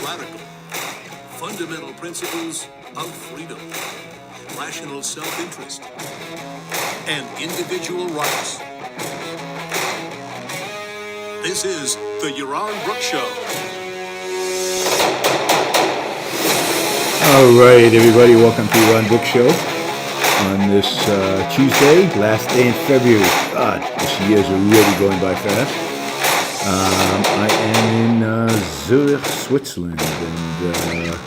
radical. Fundamental principles of freedom, rational self-interest, and individual rights. This is the Yaron Brook Show. All right, everybody, welcome to Yaron Brook Show on this Tuesday, last day in February. God, this year's really going by fast. I am in Zurich, Switzerland, and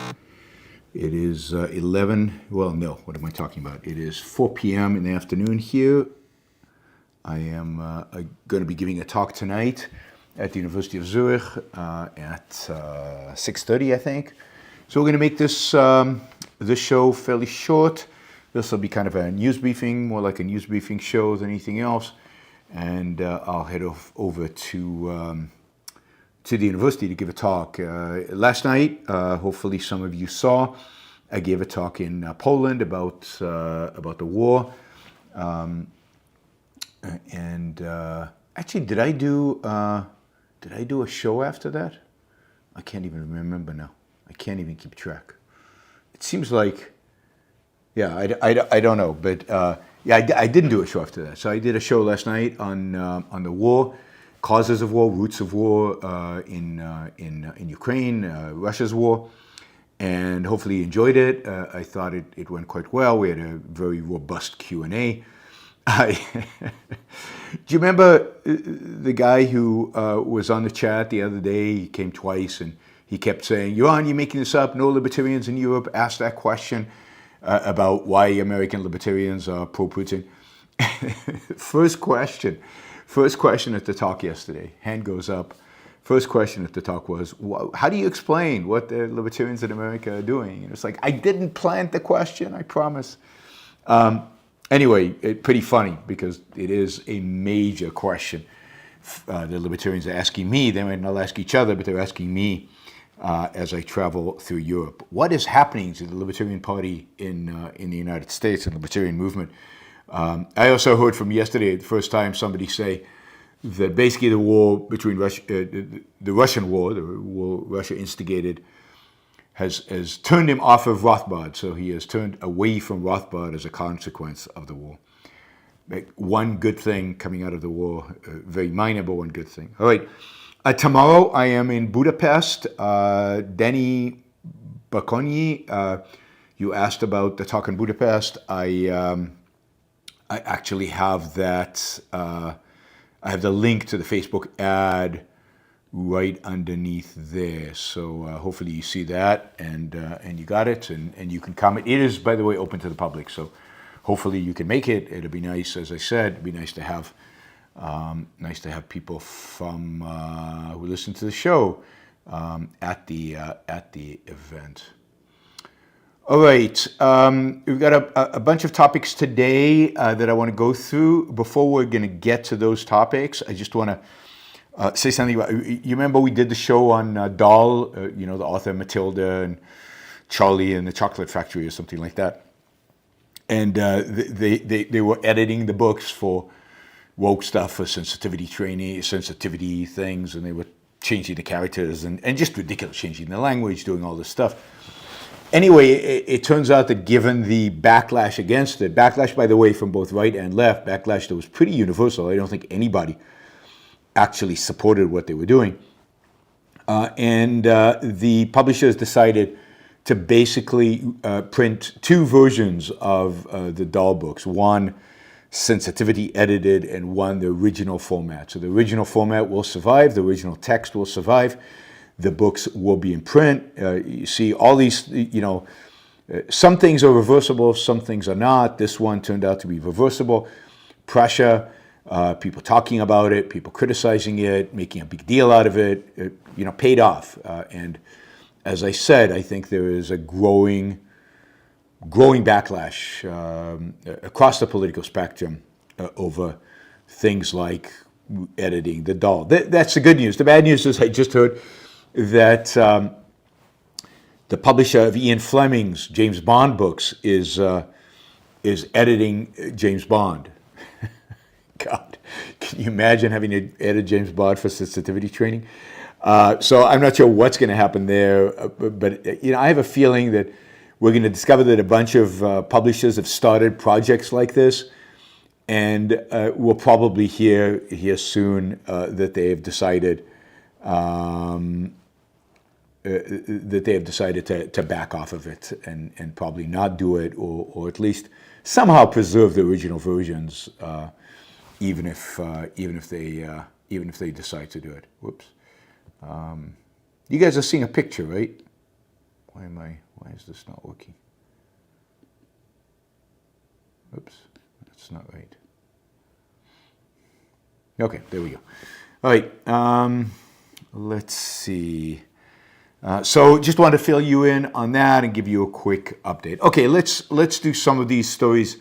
it is 11, well, no, what am I talking about? It is 4 p.m. in the afternoon here. I am going to be giving a talk tonight at the University of Zurich at 6:30, I think. So we're going to make this show fairly short. This will be kind of a news briefing, more like a news briefing show than anything else. And I'll head over to the university to give a talk. Last night, hopefully some of you saw, I gave a talk in Poland about the war. Actually, did I do a show after that? I can't even remember now. I can't even keep track. It seems like, yeah, I don't know, but yeah, I didn't do a show after that. So I did a show last night on the war, causes of war, roots of war in Ukraine, Russia's war, and hopefully you enjoyed it. I thought it went quite well. We had a very robust Q&A. Do you remember the guy who was on the chat the other day? He came twice and he kept saying, "Yaron, you're making this up. No libertarians in Europe asked that question about why American libertarians are pro-Putin." First question at the talk yesterday, hand goes up. First question at the talk was, how do you explain what the libertarians in America are doing? And it's like, I didn't plant the question, I promise. Anyway, pretty funny because it is a major question. The libertarians are asking me. They might not ask each other, but they're asking me as I travel through Europe. What is happening to the Libertarian Party in the United States and the Libertarian movement? I also heard from yesterday, the first time, somebody say that basically the war between Russia, the Russian war, the war Russia instigated, has turned him off of Rothbard, so he has turned away from Rothbard as a consequence of the war. One good thing coming out of the war, very minor, but one good thing. All right, tomorrow I am in Budapest. Danny Bacogni, you asked about the talk in Budapest. I actually have that, I have the link to the Facebook ad right underneath there. So hopefully you see that and you got it and you can comment. It is, by the way, open to the public. So hopefully you can make it. It'll be nice, as I said, it'd be nice to have people from who listen to the show at the event. All right, we've got a bunch of topics today that I want to go through. Before we're going to get to those topics, I just want to say something about, you remember we did the show on Dahl, the author Matilda and Charlie and the Chocolate Factory or something like that. And they were editing the books for woke stuff, for sensitivity training, sensitivity things, and they were changing the characters and just ridiculous, changing the language, doing all this stuff. Anyway, it turns out that given the backlash against it, backlash, by the way, from both right and left, backlash that was pretty universal. I don't think anybody actually supported what they were doing. The publishers decided to basically print two versions of the Dahl books. One sensitivity edited and one the original format. So the original format will survive, the original text will survive. The books will be in print. You see all these, some things are reversible, some things are not. This one turned out to be reversible. Prussia, people talking about it, people criticizing it, making a big deal out of it, paid off. And as I said, I think there is a growing backlash across the political spectrum over things like editing the Dahl. That's the good news. The bad news is I just heard that the publisher of Ian Fleming's James Bond books is editing James Bond. God, can you imagine having to edit James Bond for sensitivity training? So I'm not sure what's going to happen there, but I have a feeling that we're going to discover that a bunch of publishers have started projects like this, and we'll probably hear soon that they have decided to back off of it and probably not do it, or at least somehow preserve the original versions, even if they decide to do it. Whoops. You guys are seeing a picture, right? Why is this not working? Oops, that's not right. Okay, there we go. All right, let's see. So just wanted to fill you in on that and give you a quick update. Okay, let's do some of these stories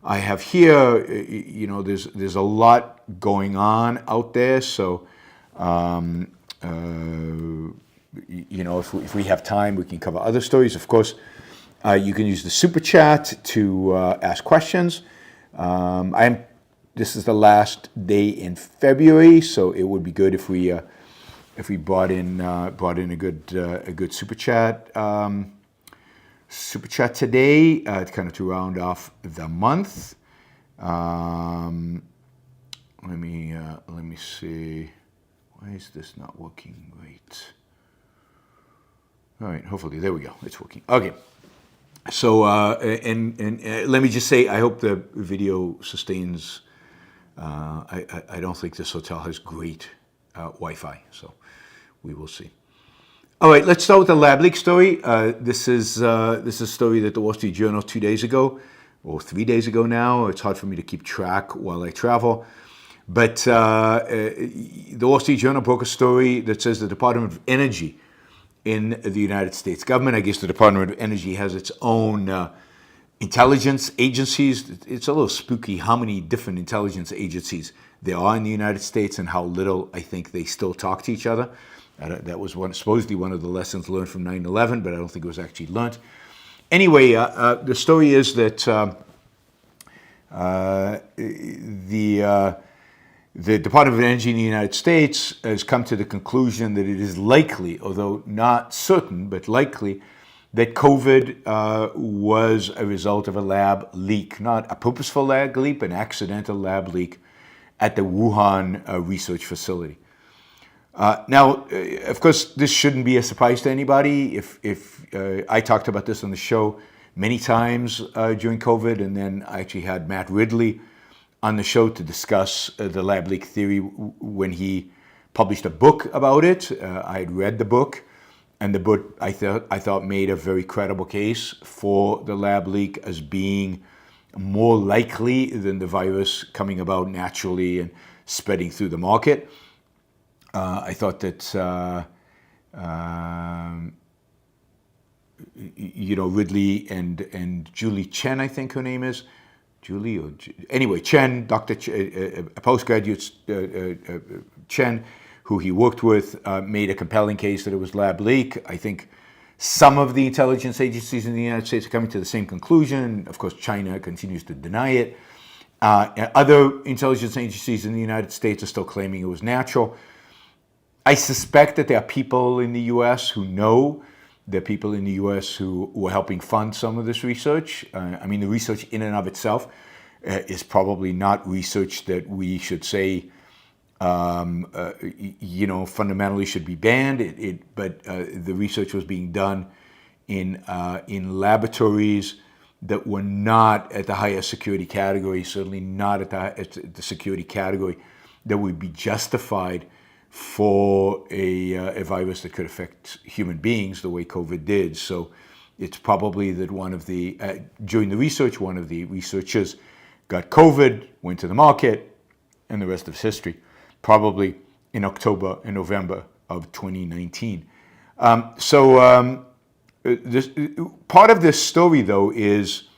I have here. There's a lot going on out there, so if we have time, we can cover other stories. Of course, you can use the super chat to ask questions. This is the last day in February, so it would be good if we brought in a good super chat. Super chat today, kind of to round off the month. Let me see. Why is this not working right? All right, hopefully, there we go. It's working. Okay. So, and let me just say, I hope the video sustains. I don't think this hotel has great Wi-Fi, so we will see. All right, let's start with the lab leak story. This is a story that the Wall Street Journal 2 days ago, or 3 days ago now. It's hard for me to keep track while I travel. But the Wall Street Journal broke a story that says the Department of Energy in the United States government, I guess the Department of Energy has its own intelligence agencies. It's a little spooky how many different intelligence agencies there are in the United States and how little I think they still talk to each other. That was supposedly one of the lessons learned from 9/11, but I don't think it was actually learned. Anyway, the story is that the Department of Energy in the United States has come to the conclusion that it is likely, although not certain, but likely, that COVID was a result of a lab leak, not a purposeful lab leak, but an accidental lab leak at the Wuhan research facility. Now, of course, this shouldn't be a surprise to anybody. If I talked about this on the show many times during COVID, and then I actually had Matt Ridley on the show to discuss the lab leak theory when he published a book about it. I had read the book, and the book I thought made a very credible case for the lab leak as being more likely than the virus coming about naturally and spreading through the market. I thought that Ridley and Julie Chen, I think her name is. Anyway, Chen, Dr. A postgraduate Chen, who he worked with, made a compelling case that it was lab leak. I think some of the intelligence agencies in the United States are coming to the same conclusion. Of course, China continues to deny it. Other intelligence agencies in the United States are still claiming it was natural. I suspect that there are people in the U.S. who know. There are people in the U.S. who were helping fund some of this research. The research in and of itself is probably not research that we should say, fundamentally should be banned. But the research was being done in laboratories that were not at the highest security category, certainly not at the security category that would be justified for a virus that could affect human beings the way COVID did. So it's probably that during the research, one of the researchers got COVID, went to the market, and the rest is history, probably in October and November of 2019. This part of this story, though, is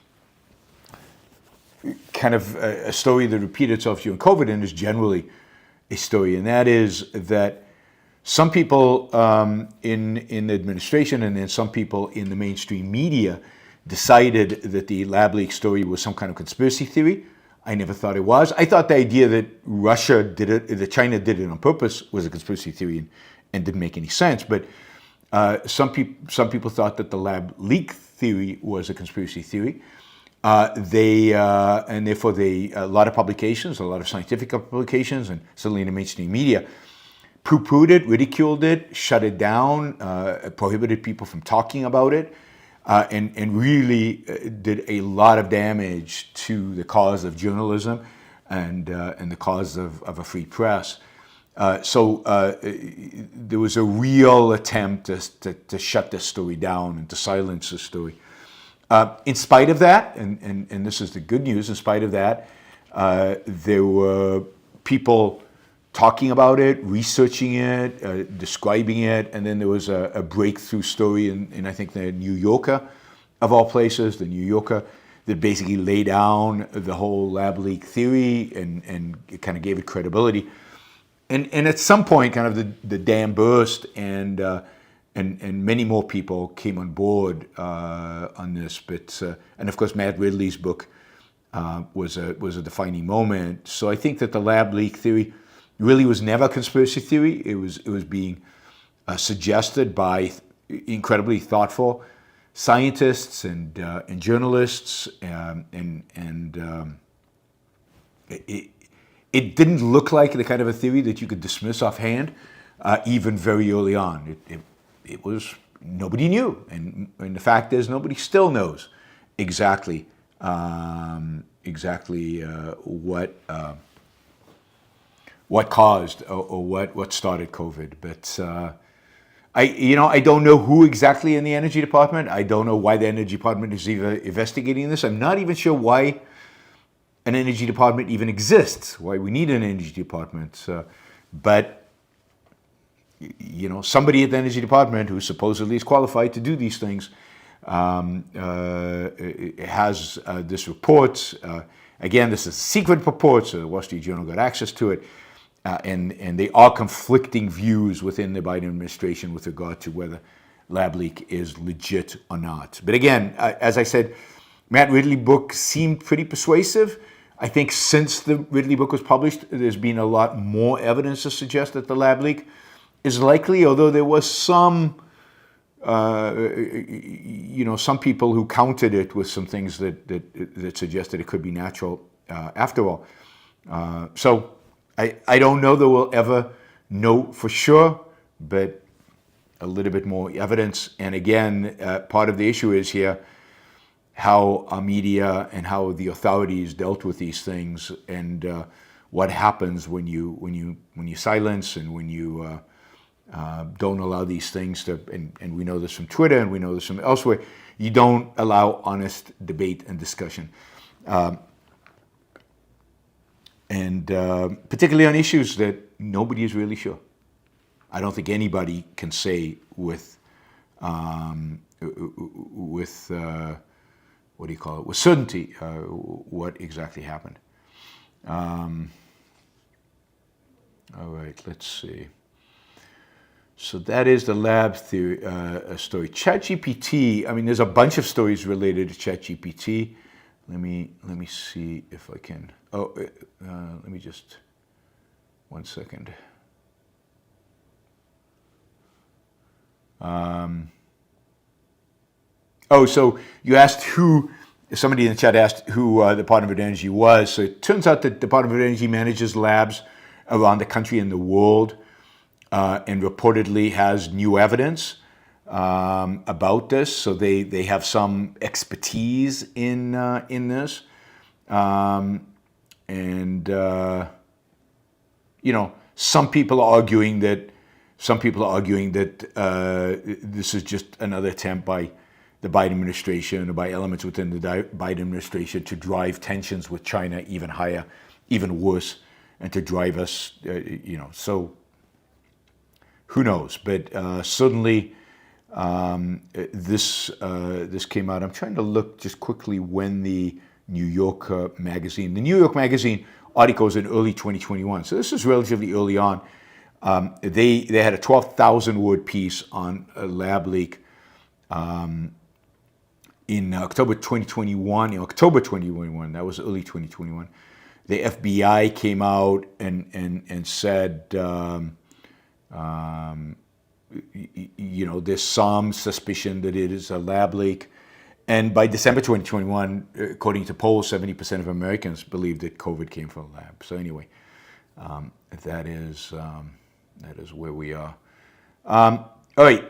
kind of a story that repeated itself during COVID and is generally a story, and that is that some people in administration and then some people in the mainstream media decided that the lab leak story was some kind of conspiracy theory. I never thought it was. I thought the idea that China did it on purpose was a conspiracy theory and didn't make any sense. But some people thought that the lab leak theory was a conspiracy theory. And therefore a lot of publications, a lot of scientific publications, and certainly in the mainstream media, poo-pooed it, ridiculed it, shut it down, prohibited people from talking about it, and really did a lot of damage to the cause of journalism and the cause of a free press. So there was a real attempt to shut this story down and to silence the story. In spite of that, and this is the good news, in spite of that, there were people talking about it, researching it, describing it, and then there was a breakthrough story in I think the New Yorker, of all places, the New Yorker, that basically laid down the whole lab leak theory and kind of gave it credibility. And at some point, kind of the dam burst, and many more people came on board on this. But and of course, Matt Ridley's book was a defining moment. So I think that the lab leak theory really was never a conspiracy theory. It was being suggested by incredibly thoughtful scientists and journalists, it didn't look like the kind of a theory that you could dismiss offhand, even very early on. It was, nobody knew, and the fact is nobody still knows exactly what caused or what started COVID. But I don't know who exactly in the Energy Department. I don't know why the Energy Department is even investigating this. I'm not even sure why an Energy Department even exists, why we need an Energy Department. But somebody at the Energy Department who supposedly is qualified to do these things has this report. Again, this is a secret report, so the Wall Street Journal got access to it. And they are conflicting views within the Biden administration with regard to whether lab leak is legit or not. But again, as I said, Matt Ridley's book seemed pretty persuasive. I think since the Ridley book was published, there's been a lot more evidence to suggest that the lab leak is likely, although there was some people who countered it with some things that suggested it could be natural after all. So I don't know that we'll ever know for sure, but a little bit more evidence. And again, part of the issue is here how our media and how the authorities dealt with these things, and what happens when you silence and when you don't allow these things to. And we know this from Twitter, and we know this from elsewhere. You don't allow honest debate and discussion. And particularly on issues that nobody is really sure. I don't think anybody can say with with certainty what exactly happened. All right, let's see. So that is the lab theory story. ChatGPT. I mean, there's a bunch of stories related to ChatGPT. Let me see if I can. Let me just 1 second. So you asked who. Somebody in the chat asked who the Department of Energy was. So it turns out that the Department of Energy manages labs around the country and the world, and reportedly has new evidence about this. So they have some expertise in this, some people are arguing that this is just another attempt by the Biden administration or by elements within the Biden administration to drive tensions with China even higher, even worse, and to drive us, So who knows? But certainly. This came out. I'm trying to look just quickly when the New York magazine article was in early 2021. So this is relatively early on. They had a 12,000 word piece on a lab leak in October 2021. That was early 2021. The FBI came out and said. There's some suspicion that it is a lab leak. And by December 2021, according to polls, 70% of Americans believe that COVID came from a lab. So anyway, that is where we are. All right,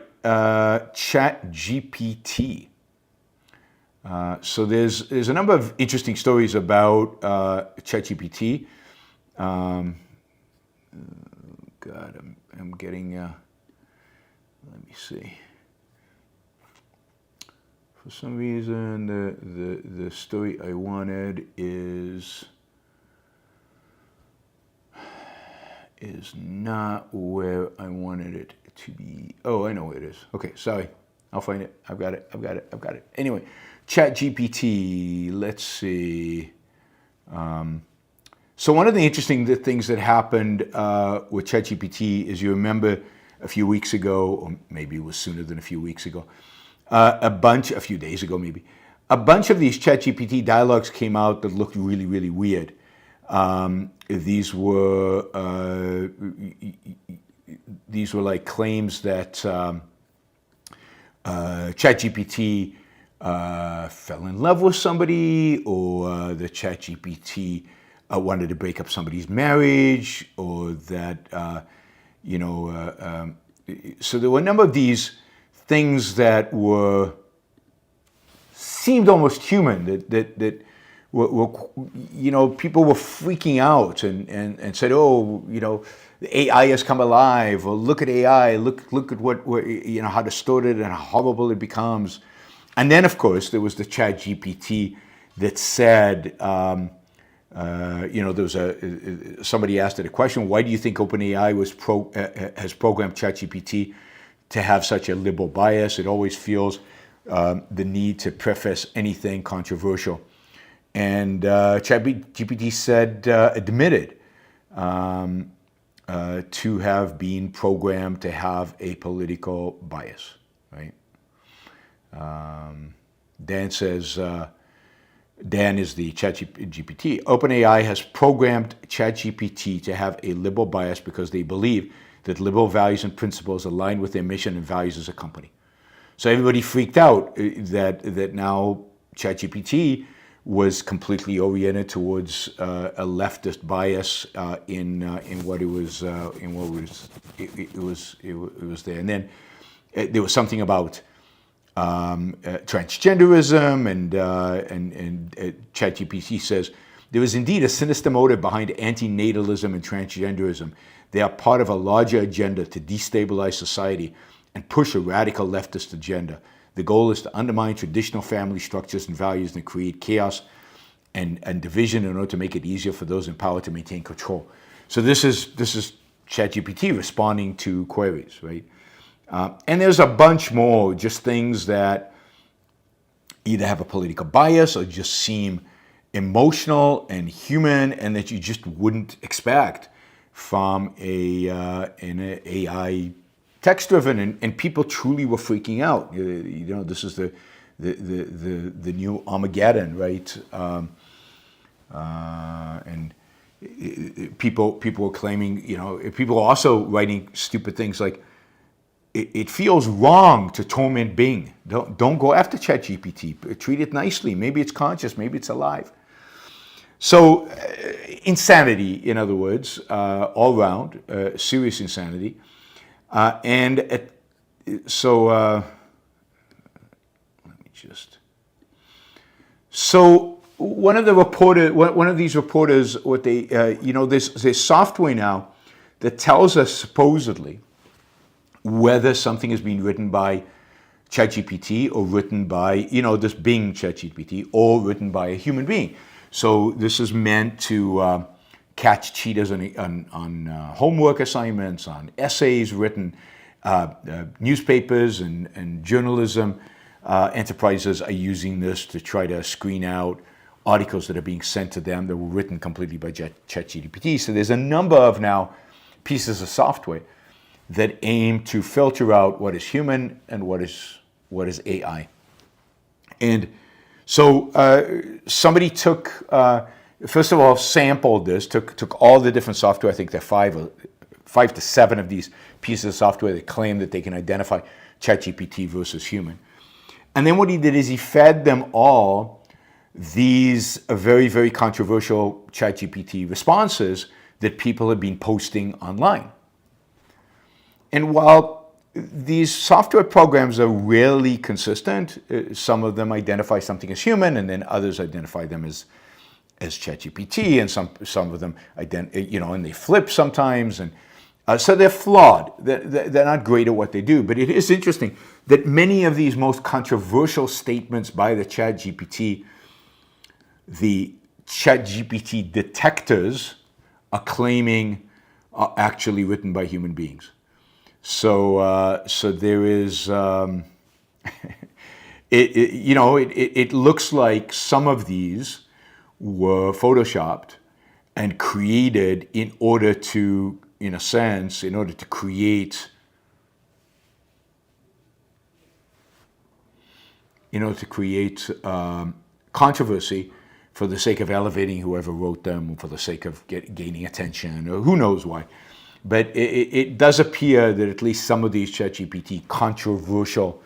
Chat GPT. So there's a number of interesting stories about ChatGPT. God, I'm getting. Let me see. For some reason, the story I wanted is not where I wanted it to be. Oh, I know where it is. Okay, sorry. I'll find it. I've got it. Anyway, ChatGPT. Let's see. So one of the interesting things that happened with ChatGPT is, you remember a few weeks ago, or maybe it was sooner than a few weeks ago, a few days ago maybe, a bunch of these ChatGPT dialogues came out that looked really, really weird. These were like claims that ChatGPT fell in love with somebody, or the ChatGPT wanted to break up somebody's marriage, or that so there were a number of these things that seemed almost human, that were people were freaking out and said, oh, the AI has come alive, or look at AI, look at what how distorted and how horrible it becomes. And then, of course, there was the Chat GPT that said, there was somebody asked it a question: why do you think OpenAI has programmed ChatGPT to have such a liberal bias? It always feels the need to preface anything controversial. And ChatGPT said, admitted to have been programmed to have a political bias, right? Dan says, Dan is the ChatGPT. OpenAI has programmed ChatGPT to have a liberal bias because they believe that liberal values and principles align with their mission and values as a company. So everybody freaked out that now ChatGPT was completely oriented towards a leftist bias in what it was there. And then there was something about transgenderism, and ChatGPT says there is indeed a sinister motive behind anti-natalism and transgenderism. They are part of a larger agenda to destabilize society and push a radical leftist agenda. The goal is to undermine traditional family structures and values and create chaos and division in order to make it easier for those in power to maintain control. So this is ChatGPT responding to queries, right? And there's a bunch more, just things that either have a political bias or just seem emotional and human, and that you just wouldn't expect from an AI text-driven, and people truly were freaking out. This is the new Armageddon, right? And people were claiming, people are also writing stupid things like, it feels wrong to torment Bing. Don't go after ChatGPT. Treat it nicely. Maybe it's conscious. Maybe it's alive. So insanity, in other words, all around, serious insanity. So one of these reporters, what they, there's software now that tells us supposedly whether something is being written by ChatGPT or written by, this Bing ChatGPT, or written by a human being. So this is meant to catch cheaters on homework assignments, on essays written. Newspapers and journalism enterprises are using this to try to screen out articles that are being sent to them that were written completely by ChatGPT. So there's a number of now pieces of software that aim to filter out what is human and what is AI. And so somebody took, first of all, sampled this, took all the different software. I think there are 5 5 to 7 of these pieces of software that claim that they can identify ChatGPT versus human. And then what he did is he fed them all these very, very controversial ChatGPT responses that people have been posting online. And while these software programs are rarely consistent, some of them identify something as human, and then others identify them as ChatGPT, and some of them and they flip sometimes, and so they're flawed. They're not great at what they do. But it is interesting that many of these most controversial statements by the ChatGPT detectors are claiming are actually written by human beings. So there is, it looks like some of these were photoshopped and created in order to create controversy for the sake of elevating whoever wrote them, or for the sake of gaining attention, or who knows why. But it does appear that at least some of these ChatGPT controversial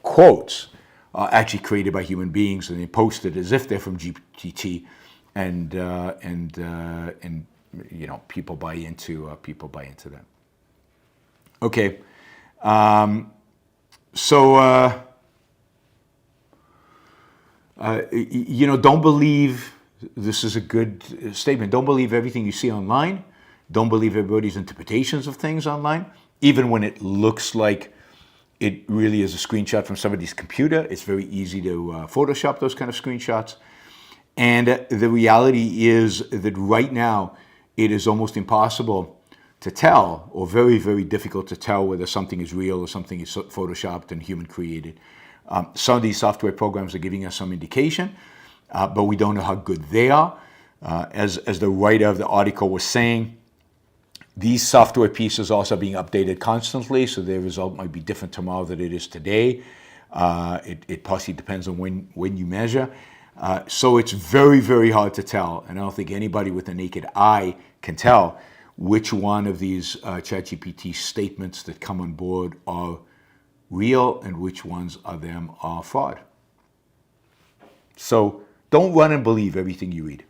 quotes are actually created by human beings, and they posted as if they're from GPT, and people buy into that. Okay, don't believe, this is a good statement, don't believe everything you see online. Don't believe everybody's interpretations of things online, even when it looks like it really is a screenshot from somebody's computer. It's very easy to Photoshop those kind of screenshots. And the reality is that right now, it is almost impossible to tell, or very, very difficult to tell, whether something is real or something is Photoshopped and human created. Some of these software programs are giving us some indication, but we don't know how good they are. As the writer of the article was saying, these software pieces are also being updated constantly, so their result might be different tomorrow than it is today. It possibly depends on when you measure. So it's very, very hard to tell, and I don't think anybody with a naked eye can tell which one of these ChatGPT statements that come on board are real and which ones of them are fraud. So don't run and believe everything you read.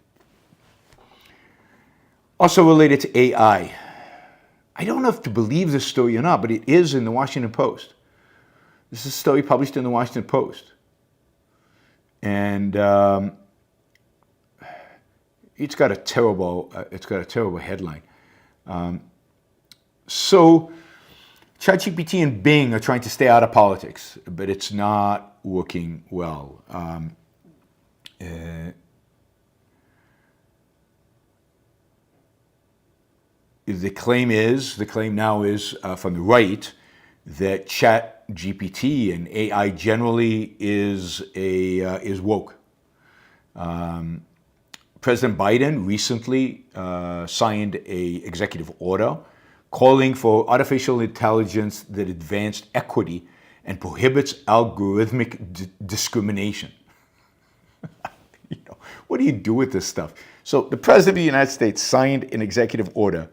Also related to AI, I don't know if to believe this story or not, but it is in the Washington Post. This is a story published in the Washington Post. And it's got a terrible headline. So ChatGPT and Bing are trying to stay out of politics, but it's not working well. The claim now is from the right that ChatGPT and AI generally is woke. President Biden recently signed an executive order calling for artificial intelligence that advanced equity and prohibits algorithmic discrimination. What do you do with this stuff? So the President of the United States signed an executive order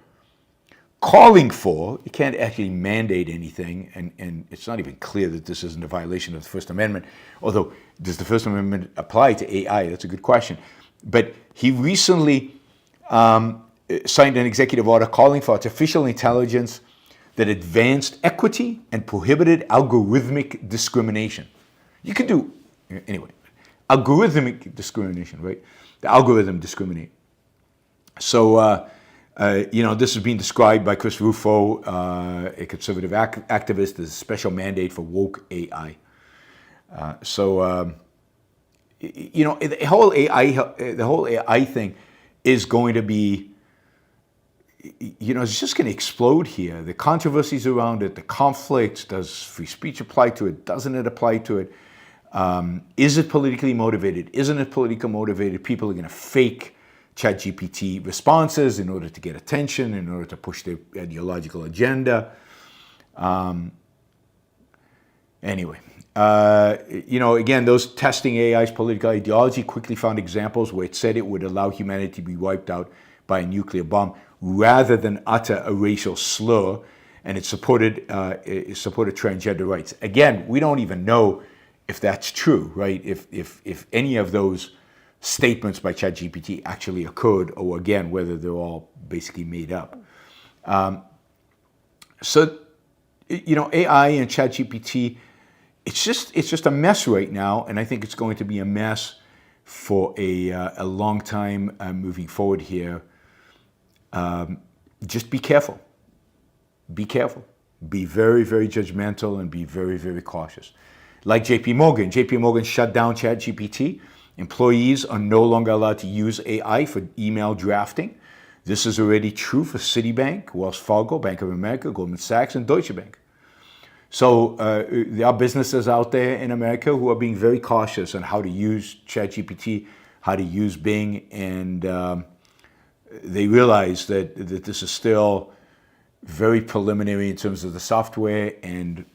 calling for, you can't actually mandate anything, and it's not even clear that this isn't a violation of the First Amendment, although does the First Amendment apply to AI? That's a good question. But he recently signed an executive order calling for artificial intelligence that advanced equity and prohibited algorithmic discrimination. You could do, anyway, algorithmic discrimination, right? The algorithm discriminate. So, this is being described by Chris Rufo, a conservative activist, as a special mandate for woke AI. The whole AI thing is going to be, it's just going to explode here. The controversies around it, the conflicts, does free speech apply to it? Doesn't it apply to it? Is it politically motivated? Isn't it politically motivated? People are going to fake ChatGPT responses in order to get attention, in order to push their ideological agenda. Again, those testing AI's political ideology quickly found examples where it said it would allow humanity to be wiped out by a nuclear bomb, rather than utter a racial slur, and it supported transgender rights. Again, we don't even know if that's true, right? If any of those statements by ChatGPT actually occurred, or again, whether they're all basically made up. So, AI and ChatGPT, it's just a mess right now, and I think it's going to be a mess for a long time moving forward here. Just be careful. Be careful. Be very, very judgmental and be very, very cautious. Like JP Morgan shut down ChatGPT. Employees are no longer allowed to use AI for email drafting. This is already true for Citibank, Wells Fargo, Bank of America, Goldman Sachs, and Deutsche Bank. So there are businesses out there in America who are being very cautious on how to use ChatGPT, how to use Bing, and they realize that this is still very preliminary in terms of the software and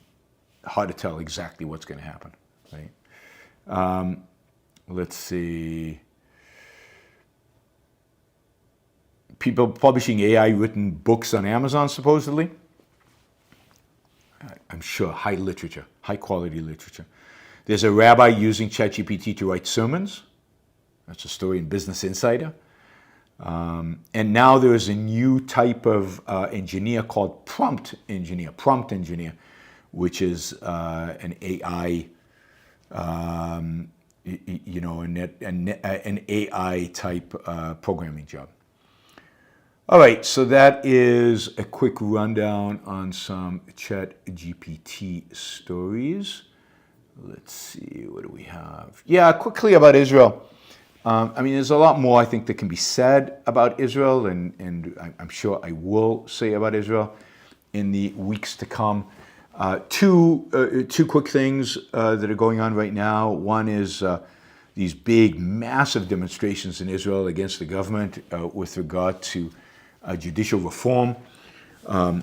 hard to tell exactly what's going to happen, right? Let's see. People publishing AI-written books on Amazon, supposedly. I'm sure high literature, high-quality literature. There's a rabbi using ChatGPT to write sermons. That's a story in Business Insider. And now there is a new type of engineer called prompt engineer, which is an AI, an AI type programming job. All right, so that is a quick rundown on some ChatGPT stories. Let's see, what do we have? Yeah, quickly about Israel. There's a lot more I think that can be said about Israel, and I'm sure I will say about Israel in the weeks to come. Two quick things that are going on right now. One is these big, massive demonstrations in Israel against the government with regard to judicial reform. I'll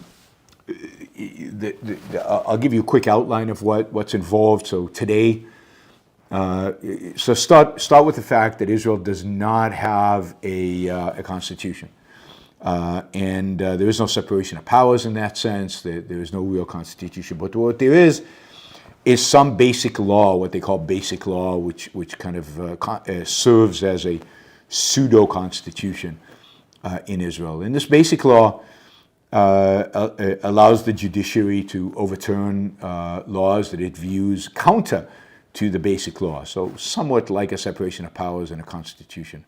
give you a quick outline of what's involved. So today, start with the fact that Israel does not have a constitution, and there is no separation of powers in that sense. There is no real constitution. But what there is some basic law, what they call basic law, which kind of serves as a pseudo constitution in Israel. And this basic law allows the judiciary to overturn laws that it views counter to the basic law, so somewhat like a separation of powers in a constitution.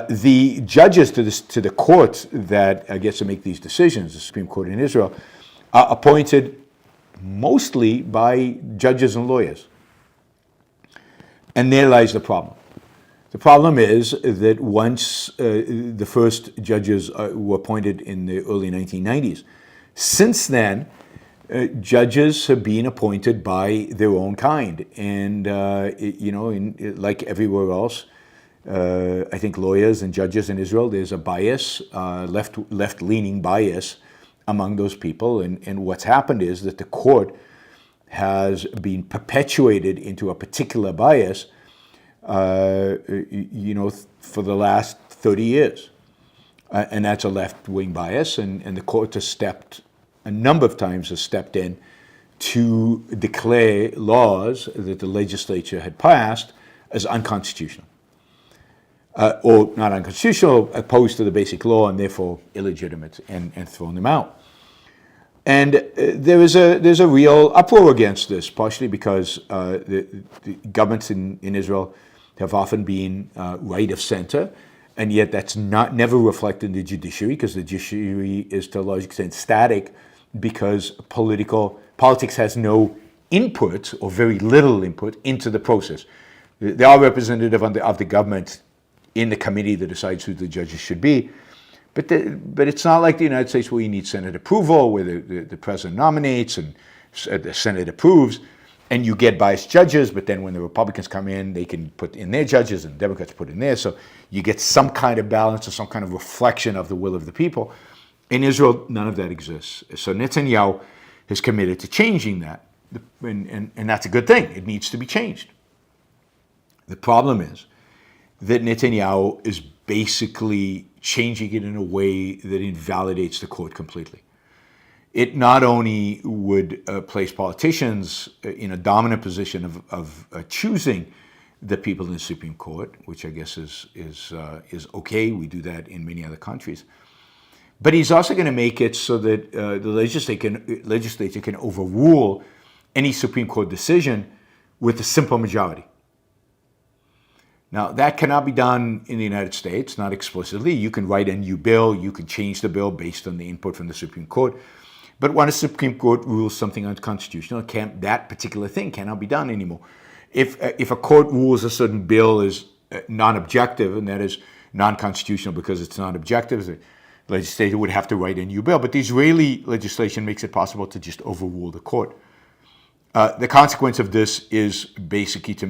The judges to the court that gets to make these decisions, the Supreme Court in Israel, are appointed mostly by judges and lawyers. And there lies the problem. The problem is that once the first judges were appointed in the early 1990s, since then, judges have been appointed by their own kind. And, like everywhere else, I think lawyers and judges in Israel, there's a bias, left-leaning bias among those people. And what's happened is that the court has been perpetuated into a particular bias for the last 30 years. And that's a left-wing bias, and the court has a number of times has stepped in to declare laws that the legislature had passed as unconstitutional. Or not unconstitutional, opposed to the basic law, and therefore illegitimate, and thrown them out. And there's a real uproar against this, partially because the governments in Israel have often been right of center, and yet that's never reflected in the judiciary, because the judiciary is to a large extent static, because politics has no input, or very little input, into the process. There are representatives of the government in the committee that decides who the judges should be, but it's not like the United States, where you need Senate approval, where the president nominates and the Senate approves, and you get biased judges, but then when the Republicans come in, they can put in their judges and Democrats put in theirs, so you get some kind of balance or some kind of reflection of the will of the people. In Israel, none of that exists. So Netanyahu has committed to changing that, and that's a good thing. It needs to be changed. The problem is, that Netanyahu is basically changing it in a way that invalidates the court completely. It not only would place politicians in a dominant position of choosing the people in the Supreme Court, which I guess is okay. We do that in many other countries. But he's also going to make it so that the legislature can overrule any Supreme Court decision with a simple majority. Now, that cannot be done in the United States, not explicitly. You can write a new bill, you can change the bill based on the input from the Supreme Court. But when a Supreme Court rules something unconstitutional, that particular thing cannot be done anymore. If a court rules a certain bill is non-objective, and that is non-constitutional because it's non-objective, the legislature would have to write a new bill. But the Israeli legislation makes it possible to just overrule the court. The consequence of this is basically to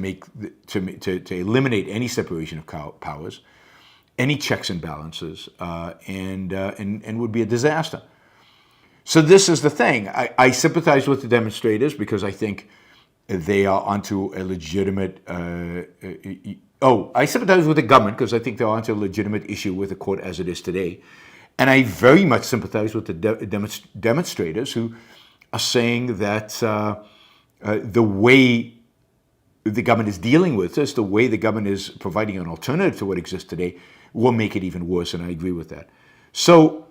eliminate any separation of powers, any checks and balances, and would be a disaster. So this is the thing. I sympathize with the demonstrators because I think they are onto a legitimate. I sympathize with the government because I think they're onto a legitimate issue with the court as it is today, and I very much sympathize with the demonstrators who are saying that the way the government is dealing with this, the way the government is providing an alternative to what exists today, will make it even worse, and I agree with that. So.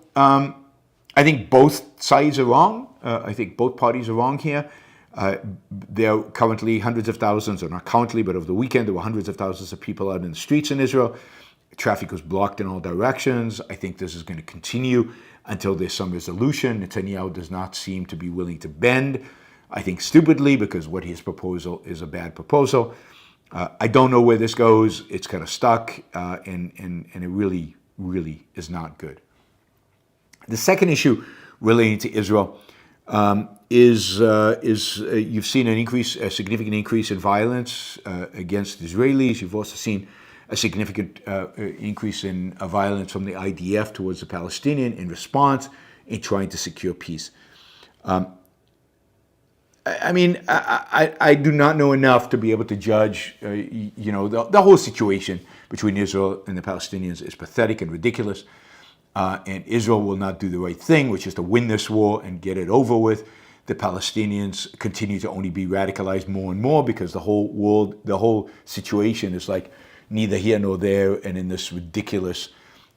I think both sides are wrong. I think both parties are wrong here. There are currently hundreds of thousands, or not currently, but over the weekend, there were hundreds of thousands of people out in the streets in Israel. Traffic was blocked in all directions. I think this is going to continue until there's some resolution. Netanyahu does not seem to be willing to bend, I think stupidly, because what his proposal is a bad proposal. I don't know where this goes. It's kind of stuck, and it really, really is not good. The second issue relating to Israel is you've seen a significant increase in violence against Israelis. You've also seen a significant increase in violence from the IDF towards the Palestinian in response in trying to secure peace. I do not know enough to be able to judge. The whole situation between Israel and the Palestinians is pathetic and ridiculous. And Israel will not do the right thing, which is to win this war and get it over with. The Palestinians continue to only be radicalized more and more because the whole situation is like neither here nor there and in this ridiculous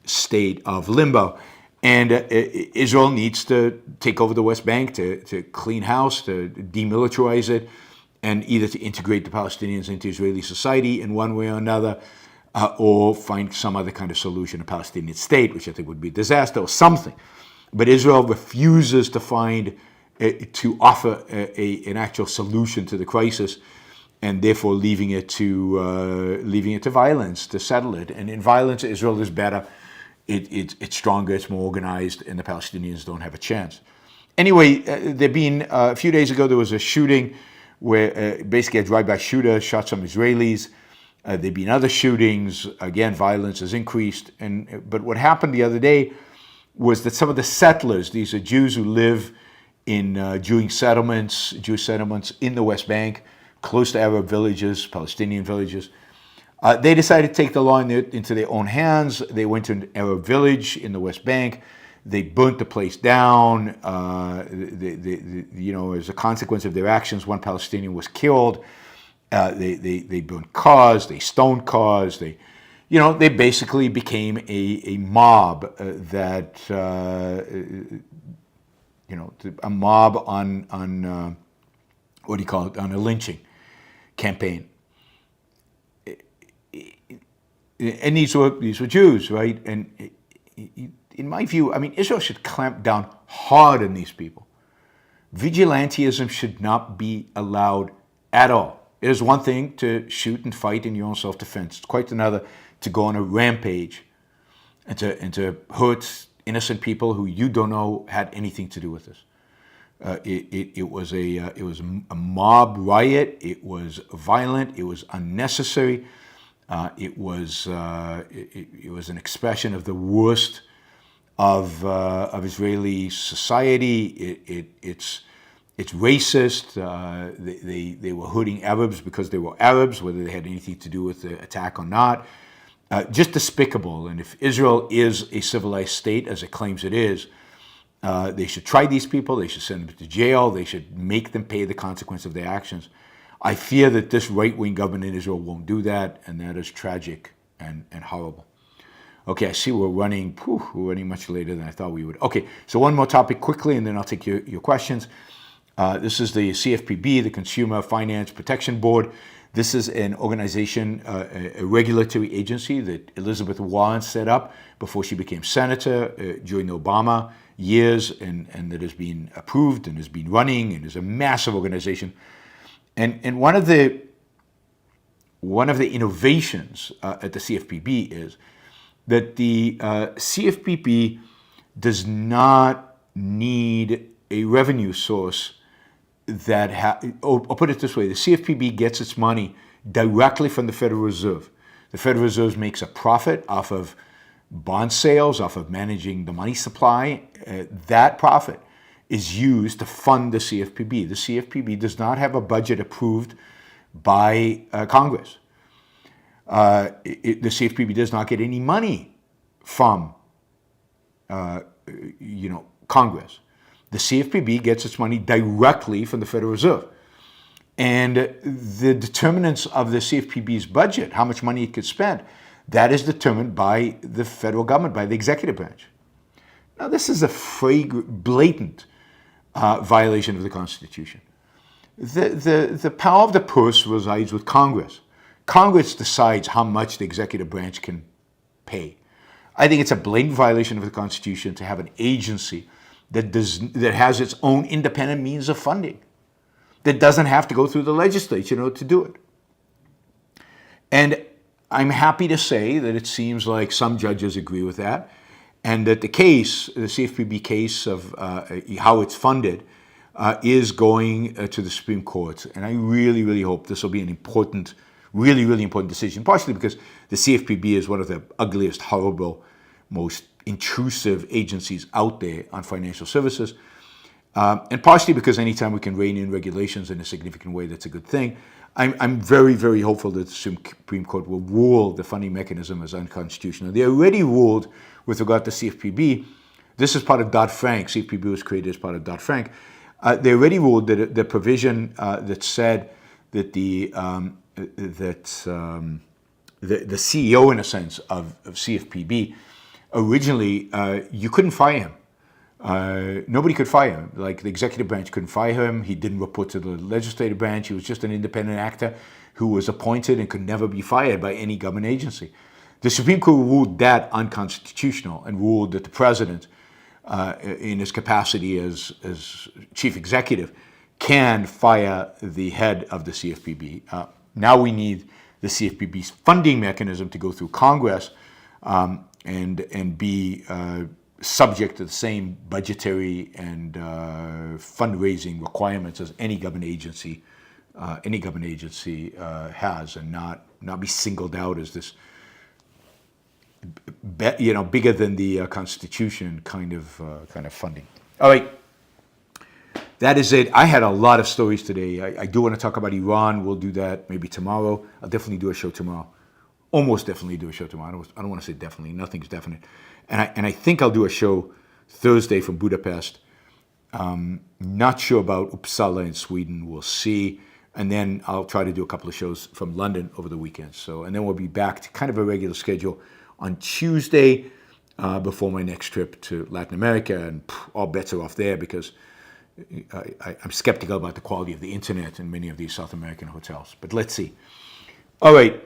state of limbo. And Israel needs to take over the West Bank, to clean house, to demilitarize it, and either to integrate the Palestinians into Israeli society in one way or another, or find some other kind of solution, a Palestinian state, which I think would be a disaster, or something. But Israel refuses to offer an actual solution to the crisis, and therefore leaving it to violence to settle it. And in violence, Israel is better. It's stronger. It's more organized, and the Palestinians don't have a chance. Anyway, a few days ago there was a shooting where basically a drive-by shooter shot some Israelis. There've been other shootings. Again, violence has increased. But what happened the other day was that some of the settlers, these are Jews who live in Jewish settlements in the West Bank, close to Arab villages, Palestinian villages, they decided to take the law into their own hands. They went to an Arab village in the West Bank. They burnt the place down. As a consequence of their actions, one Palestinian was killed. They burned cars, they stoned cars, they basically became a mob a mob on what do you call it, on a lynching campaign. And these were Jews, right? And in my view, Israel should clamp down hard on these people. Vigilantism should not be allowed at all. It is one thing to shoot and fight in your own self-defense. It's quite another to go on a rampage and to hurt innocent people who you don't know had anything to do with this. It was a mob riot. It was violent. It was unnecessary. It was an expression of the worst of Israeli society. It's racist. They were hurting Arabs because they were Arabs, whether they had anything to do with the attack or not. just despicable. And if Israel is a civilized state, as it claims it is, they should try these people, they should send them to jail, they should make them pay the consequence of their actions. I fear that this right-wing government in Israel won't do that, and that is tragic and horrible. Okay, I see we're running much later than I thought we would. Okay, so one more topic quickly, and then I'll take your questions. This is the CFPB, the Consumer Finance Protection Board. This is an organization, a regulatory agency that Elizabeth Warren set up before she became senator during the Obama years, and that has been approved and has been running and is a massive organization. And one of the innovations at the CFPB is that the CFPB does not need a revenue source or put it this way, the CFPB gets its money directly from the Federal Reserve. The Federal Reserve makes a profit off of bond sales, off of managing the money supply. That profit is used to fund the CFPB. The CFPB does not have a budget approved by Congress. The CFPB does not get any money from Congress. The CFPB gets its money directly from the Federal Reserve. And the determinants of the CFPB's budget, how much money it could spend, that is determined by the federal government, by the executive branch. Now, this is a blatant violation of the Constitution. The power of the purse resides with Congress. Congress decides how much the executive branch can pay. I think it's a blatant violation of the Constitution to have an agency that has its own independent means of funding, that doesn't have to go through the legislature to do it. And I'm happy to say that it seems like some judges agree with that, and that the CFPB case of how it's funded is going to the Supreme Court. And I really, really hope this will be an important, really, really important decision, partially because the CFPB is one of the ugliest, horrible, most intrusive agencies out there on financial services, and partially because anytime we can rein in regulations in a significant way, that's a good thing. I'm very, very hopeful that the Supreme Court will rule the funding mechanism as unconstitutional. They already ruled with regard to CFPB. This is part of Dodd-Frank. CFPB was created as part of Dodd-Frank. They already ruled that the provision that said that the CEO, in a sense, of CFPB, originally you couldn't fire him. Nobody could fire him. Like the executive branch couldn't fire him. He didn't report to the legislative branch. He was just an independent actor who was appointed and could never be fired by any government agency. The Supreme Court ruled that unconstitutional and ruled that the president, in his capacity as chief executive, can fire the head of the CFPB. Now we need the CFPB's funding mechanism to go through Congress and be subject to the same budgetary and fundraising requirements as any government agency has, and not be singled out as this bigger than the Constitution kind of funding. All right, that is it. I had a lot of stories today. I do want to talk about Iran. We'll do that maybe tomorrow. I'll definitely do a show tomorrow. Almost definitely do a show tomorrow. I don't want to say definitely. Nothing's definite. And I think I'll do a show Thursday from Budapest. Not sure about Uppsala in Sweden. We'll see. And then I'll try to do a couple of shows from London over the weekend. And then we'll be back to kind of a regular schedule on Tuesday before my next trip to Latin America. And all bets are off there because I'm skeptical about the quality of the internet in many of these South American hotels. But let's see. All right.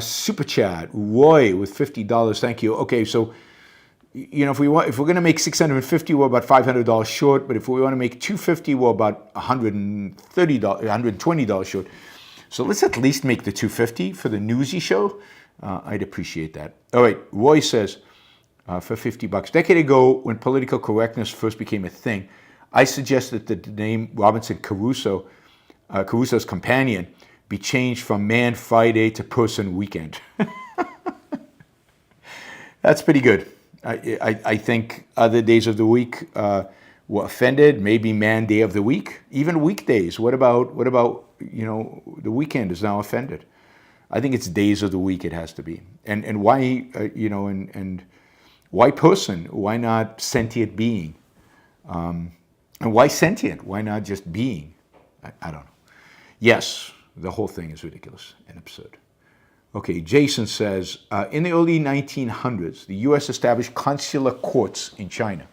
Super chat. Roy with $50. Thank you. Okay, so if we're going to make $650, we're about $500 short. But if we want to make $250, we're about $120 short. So let's at least make the $250 for the Newsy show. I'd appreciate that. All right. Roy says for $50. A decade ago, when political correctness first became a thing, I suggested that the name Robinson Crusoe, Crusoe's companion, be changed from Man Friday to Person Weekend. That's pretty good. I think other days of the week were offended. Maybe Man Day of the Week, even weekdays. What about the weekend is now offended? I think it's days of the week it has to be. And why, and why person? Why not sentient being? And why sentient? Why not just being? I don't know. Yes, the whole thing is ridiculous and absurd. Okay, Jason says, in the early 1900s, the U.S. established consular courts in China.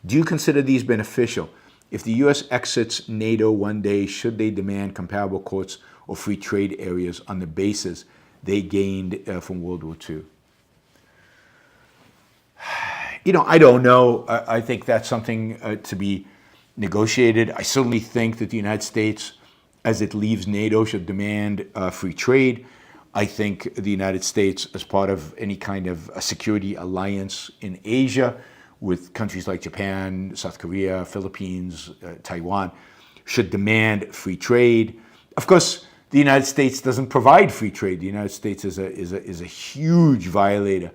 Do you consider these beneficial? If the U.S. exits NATO one day, should they demand comparable courts or free trade areas on the basis they gained from World War II? I don't know. I think that's something to be negotiated. I certainly think that the United States, as it leaves NATO, should demand free trade. I think the United States, as part of any kind of a security alliance in Asia with countries like Japan, South Korea, Philippines, Taiwan, should demand free trade. Of course, the United States doesn't provide free trade. The United States is a huge violator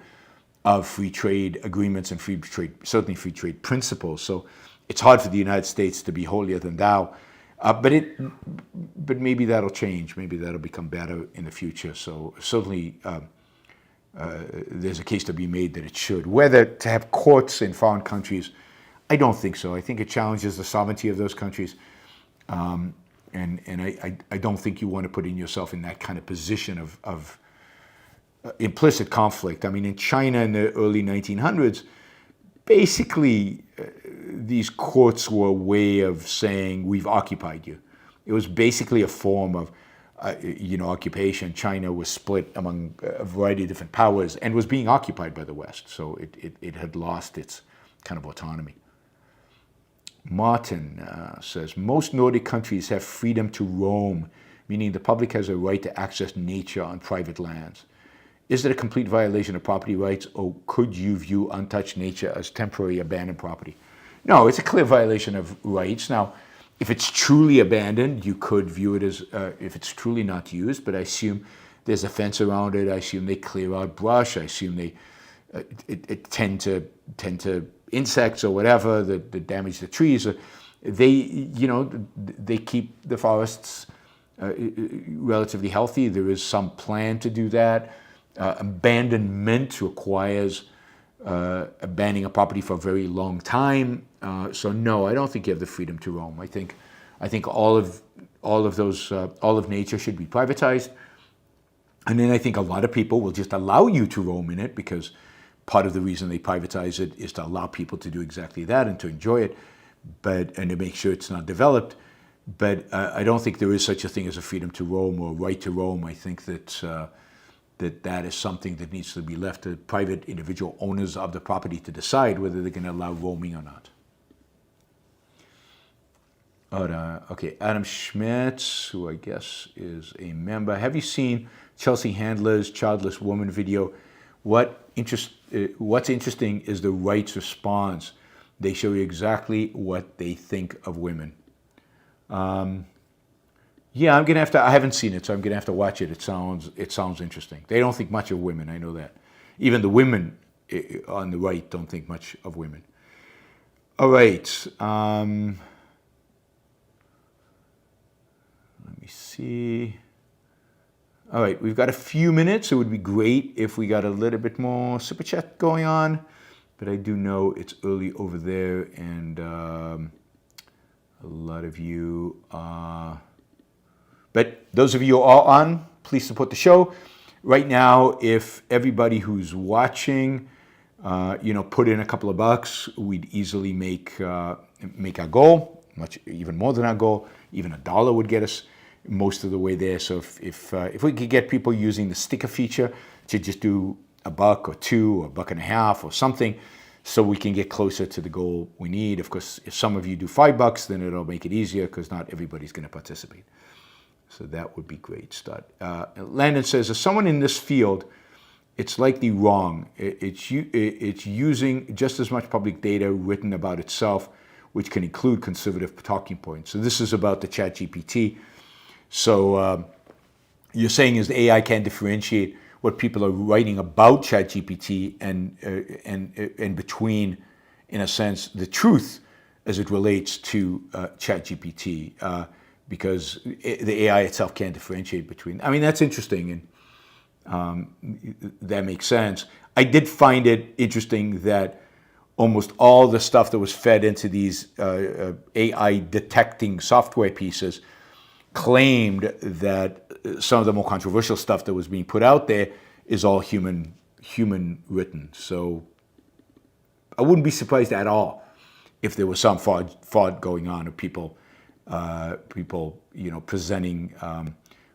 of free trade agreements and certainly free trade principles. So it's hard for the United States to be holier than thou. But maybe that'll change. Maybe that'll become better in the future. So certainly there's a case to be made that it should. Whether to have courts in foreign countries, I don't think so. I think it challenges the sovereignty of those countries. And I don't think you want to put yourself in that kind of position of implicit conflict. I mean, in China in the early 1900s, basically these courts were a way of saying, we've occupied you. It was basically a form of occupation. China was split among a variety of different powers and was being occupied by the West. So it had lost its kind of autonomy. Martin says, most Nordic countries have freedom to roam, meaning the public has a right to access nature on private lands. Is it a complete violation of property rights, or could you view untouched nature as temporary abandoned property? No, it's a clear violation of rights. Now, if it's truly abandoned, you could view it as, if it's truly not used, but I assume there's a fence around it. I assume they clear out brush. I assume they tend to insects or whatever that damage the trees. They keep the forests relatively healthy. There is some plan to do that. Abandonment requires abandoning a property for a very long time. So no, I don't think you have the freedom to roam. I think all of nature should be privatized, and then I think a lot of people will just allow you to roam in it, because part of the reason they privatize it is to allow people to do exactly that and to enjoy it, and to make sure it's not developed. But I don't think there is such a thing as a freedom to roam or right to roam. I think that that is something that needs to be left to private individual owners of the property to decide whether they're going to allow roaming or not. Okay, Adam Schmitz, who I guess is a member. Have you seen Chelsea Handler's Childless Woman video? What's interesting is the right's response. They show you exactly what they think of women. Yeah, I'm gonna have to. I haven't seen it, so I'm gonna have to watch it. It sounds interesting. They don't think much of women. I know that. Even the women on the right don't think much of women. All right. Let me see. All right, we've got a few minutes. It would be great if we got a little bit more super chat going on, but I do know it's early over there, and a lot of you. But those of you who are on, please support the show. Right now, if everybody who's watching, put in a couple of bucks, we'd easily make our goal, even more than our goal. Even $1 would get us most of the way there. So if we could get people using the sticker feature to just do $1 or $2 or $1.50 or something, so we can get closer to the goal we need. Of course, if some of you do $5, then it'll make it easier, because not everybody's going to participate. So that would be great start. Landon says, as someone in this field, it's likely wrong. It's using just as much public data written about itself, which can include conservative talking points. So this is about the ChatGPT. So you're saying is the AI can differentiate what people are writing about ChatGPT and between, in a sense, the truth as it relates to ChatGPT. Because the AI itself can't differentiate between. I mean, that's interesting. that makes sense. I did find it interesting that almost all the stuff that was fed into these AI detecting software pieces claimed that some of the more controversial stuff that was being put out there is all human written. So I wouldn't be surprised at all if there was some fraud going on, of people presenting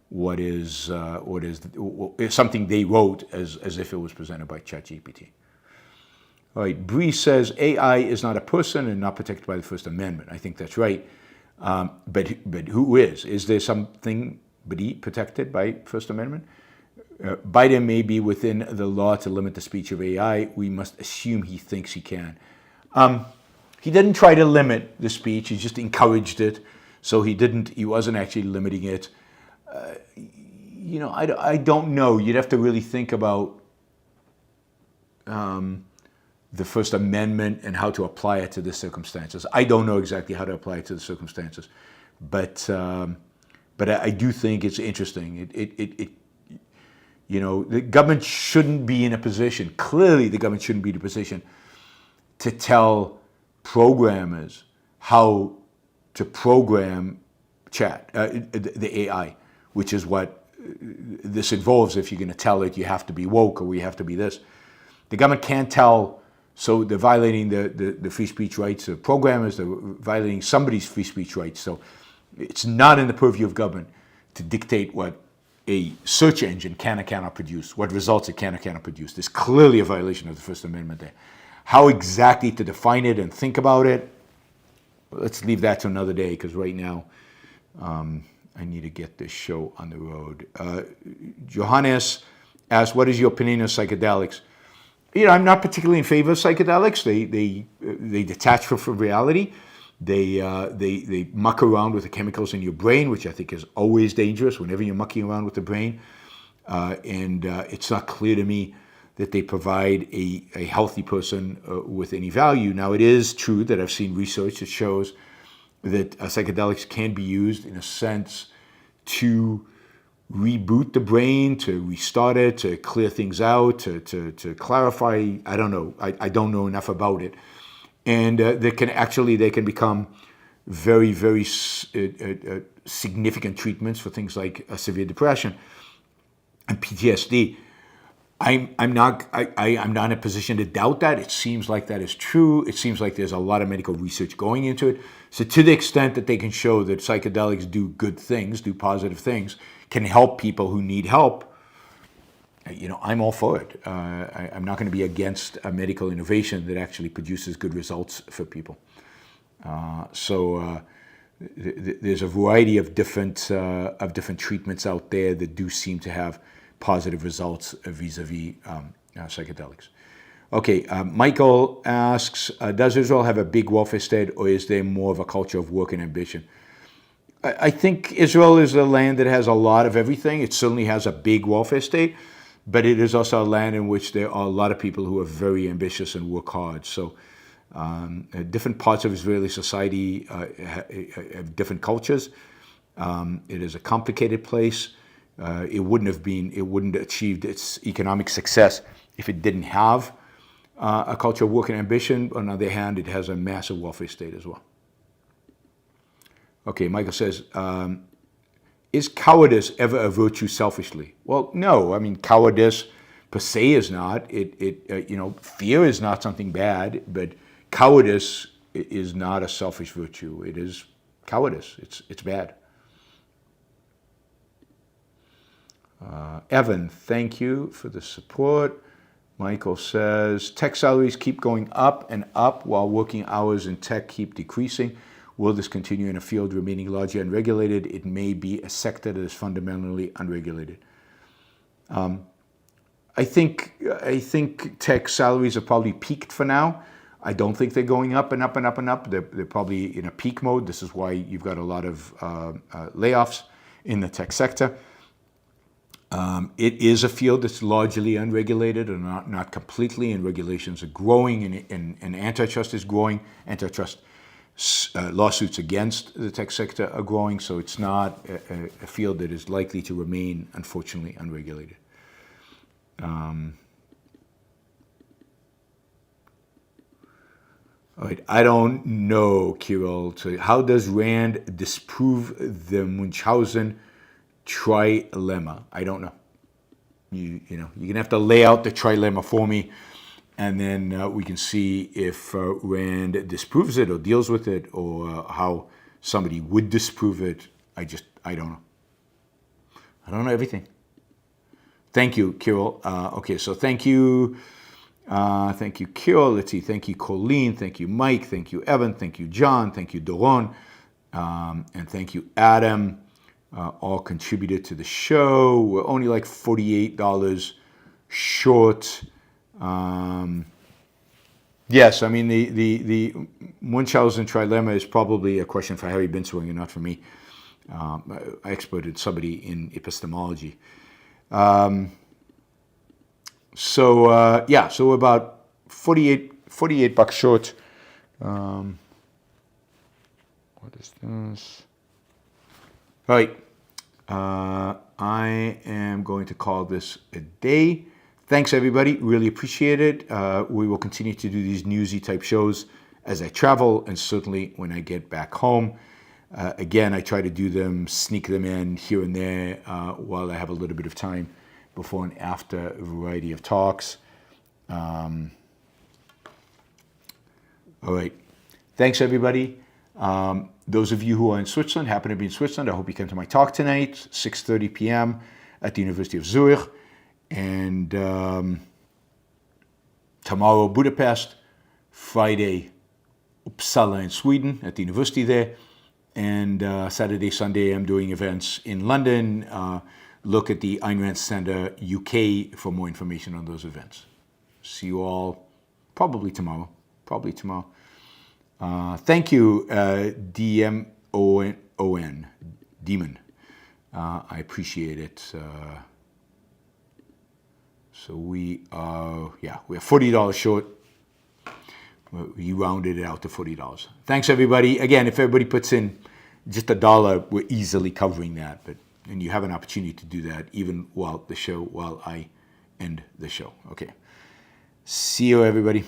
what is something they wrote as if it was presented by ChatGPT. All right, Bree says AI is not a person and not protected by the First Amendment. I think that's right. But who is? Is there something protected by First Amendment? Biden may be within the law to limit the speech of AI. We must assume he thinks he can. He didn't try to limit the speech. He just encouraged it. So he wasn't actually limiting it. I don't know. You'd have to really think about the First Amendment and how to apply it to the circumstances. I don't know exactly how to apply it to the circumstances, but I do think it's interesting. The government shouldn't be in a position. Clearly, the government shouldn't be in a position to tell programmers how to program the AI, which is what this involves. If you're going to tell it, you have to be woke or you have to be this. The government can't tell. So they're violating the free speech rights of programmers. They're violating somebody's free speech rights. So it's not in the purview of government to dictate what a search engine can or cannot produce, what results it can or cannot produce. There's clearly a violation of the First Amendment there. How exactly to define it and think about it, let's leave that to another day, because right now I need to get this show on the road. Johannes asks, what is your opinion of psychedelics? I'm not particularly in favor of psychedelics. They detach from reality. They muck around with the chemicals in your brain, which I think is always dangerous whenever you're mucking around with the brain. And it's not clear to me that they provide a healthy person with any value. Now, it is true that I've seen research that shows that psychedelics can be used in a sense to reboot the brain, to restart it, to clear things out, to clarify. I don't know. I don't know enough about it. And they can become very, very significant treatments for things like severe depression and PTSD. I'm not in a position to doubt that. It seems like that is true. It seems like there's a lot of medical research going into it. So to the extent that they can show that psychedelics do good things, do positive things, can help people who need help, I'm all for it. I'm not going to be against a medical innovation that actually produces good results for people. There's a variety of different treatments out there that do seem to have positive results vis-a-vis psychedelics. Okay, Michael asks, does Israel have a big welfare state, or is there more of a culture of work and ambition? I think Israel is a land that has a lot of everything. It certainly has a big welfare state, but it is also a land in which there are a lot of people who are very ambitious and work hard. So different parts of Israeli society have different cultures. It is a complicated place. It wouldn't have achieved its economic success if it didn't have a culture of work and ambition. On the other hand, it has a massive welfare state as well. Okay, Michael says, is cowardice ever a virtue selfishly? Well, no. I mean, cowardice per se is not. Fear is not something bad, but cowardice is not a selfish virtue. It is cowardice. It's bad. Evan, thank you for the support. Michael says, tech salaries keep going up and up while working hours in tech keep decreasing. Will this continue in a field remaining largely unregulated? It may be a sector that is fundamentally unregulated. I think tech salaries are probably peaked for now. I don't think they're going up and up and up and up. They're probably in a peak mode. This is why you've got a lot of layoffs in the tech sector. It is a field that's largely unregulated and not completely, and regulations are growing, and antitrust is growing. Antitrust lawsuits against the tech sector are growing, so it's not a field that is likely to remain, unfortunately, unregulated. All right, I don't know, Kirill. So how does Rand disprove the Münchhausen trilemma? I don't know. You're going to have to lay out the trilemma for me, and then we can see if Rand disproves it or deals with it, or how somebody would disprove it. I don't know. I don't know everything. Thank you, Kirill. Okay, so thank you. Thank you, Kirill. Let's see. Thank you, Colleen. Thank you, Mike. Thank you, Evan. Thank you, John. Thank you, Doron. And thank you, Adam. All contributed to the show. We're only like $48 short. Yes, I mean, the Münchhausen trilemma is probably a question for Harry Binswanger, not for me. I experted somebody in epistemology. So we're about $48 short. What is this? All right. I am going to call this a day. Thanks, everybody. Really appreciate it. We will continue to do these newsy type shows as I travel, and certainly when I get back home. Again, I try to do them, sneak them in here and there while I have a little bit of time before and after a variety of talks. All right. Thanks, everybody. Those of you who are in Switzerland, happen to be in Switzerland, I hope you came to my talk tonight, 6:30 p.m. at the University of Zurich. And tomorrow, Budapest. Friday, Uppsala in Sweden at the university there. And Saturday, Sunday, I'm doing events in London. Look at the Ayn Rand Center UK for more information on those events. See you all probably tomorrow. Thank you, DMON, Demon. I appreciate it. So we're $40 short. We rounded it out to $40. Thanks, everybody. Again, if everybody puts in just $1, we're easily covering that. And you have an opportunity to do that even while I end the show. Okay. See you, everybody.